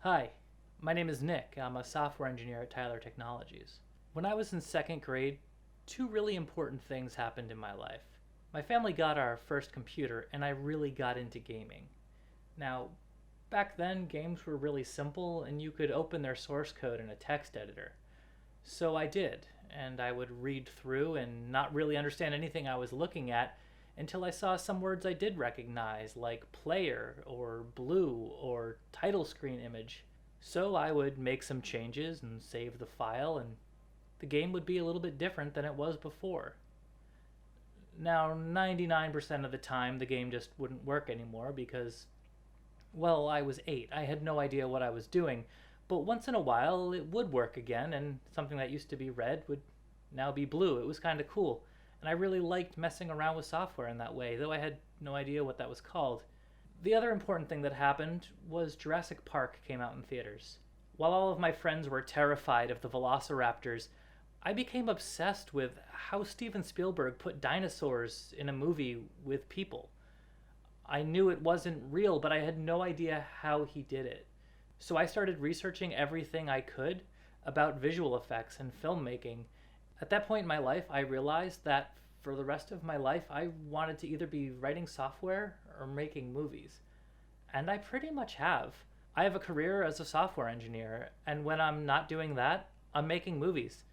Hi, my name is Nick. I'm a software engineer at Tyler Technologies. When I was in second grade, two really important things happened in my life. My family got our first computer, and I really got into gaming. Now, back then, games were really simple, and you could open their source code in a text editor. So I did, and I would read through and not really understand anything I was looking at until I saw some words I did recognize, like player, or blue, or title screen image. So I would make some changes and save the file, and the game would be a little bit different than it was before. Now, 99% of the time, the game just wouldn't work anymore because, well, I was 8. I had no idea what I was doing. But once in a while, it would work again, and something that used to be red would now be blue. It was kind of cool. And I really liked messing around with software in that way, though I had no idea what that was called. The other important thing that happened was Jurassic Park came out in theaters. While all of my friends were terrified of the velociraptors, I became obsessed with how Steven Spielberg put dinosaurs in a movie with people. I knew it wasn't real, but I had no idea how he did it. So I started researching everything I could about visual effects and filmmaking. At that point in my life, I realized that for the rest of my life, I wanted to either be writing software or making movies. And I pretty much have. I have a career as a software engineer, and when I'm not doing that, I'm making movies,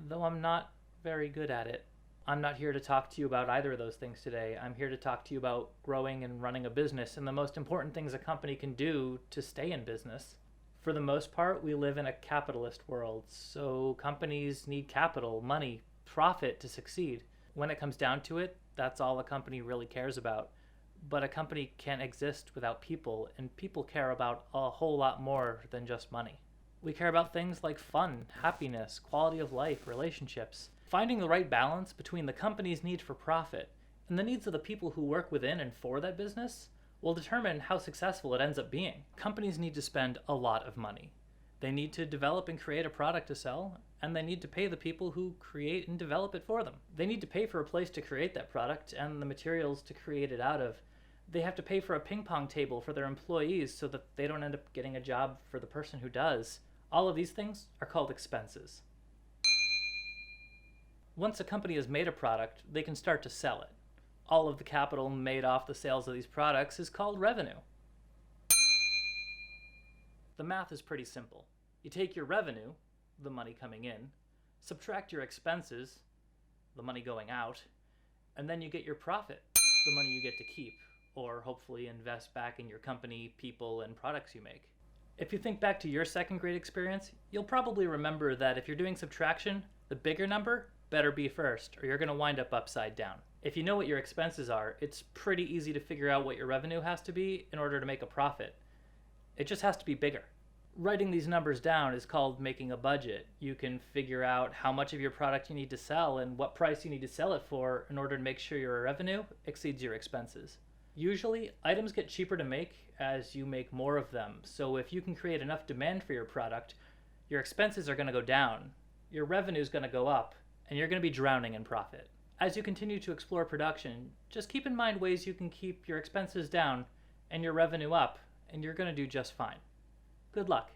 though I'm not very good at it. I'm not here to talk to you about either of those things today. I'm here to talk to you about growing and running a business and the most important things a company can do to stay in business. For the most part, we live in a capitalist world, so companies need capital, money, profit to succeed. When it comes down to it, that's all a company really cares about. But a company can't exist without people, and people care about a whole lot more than just money. We care about things like fun, happiness, quality of life, relationships. Finding the right balance between the company's need for profit and the needs of the people who work within and for that business will determine how successful it ends up being. Companies need to spend a lot of money. They need to develop and create a product to sell, and they need to pay the people who create and develop it for them. They need to pay for a place to create that product and the materials to create it out of. They have to pay for a ping pong table for their employees so that they don't end up getting a job for the person who does. All of these things are called expenses. Once a company has made a product, they can start to sell it. All of the capital made off the sales of these products is called revenue. The math is pretty simple. You take your revenue, the money coming in, subtract your expenses, the money going out, and then you get your profit, the money you get to keep, or hopefully invest back in your company, people, and products you make. If you think back to your second grade experience, you'll probably remember that if you're doing subtraction, the bigger number better be first, or you're going to wind up upside down. If you know what your expenses are, it's pretty easy to figure out what your revenue has to be in order to make a profit. It just has to be bigger. Writing these numbers down is called making a budget. You can figure out how much of your product you need to sell and what price you need to sell it for in order to make sure your revenue exceeds your expenses. Usually, items get cheaper to make as you make more of them, so if you can create enough demand for your product, your expenses are going to go down, your revenue is going to go up, and you're going to be drowning in profit. As you continue to explore production, just keep in mind ways you can keep your expenses down and your revenue up, and you're going to do just fine. Good luck.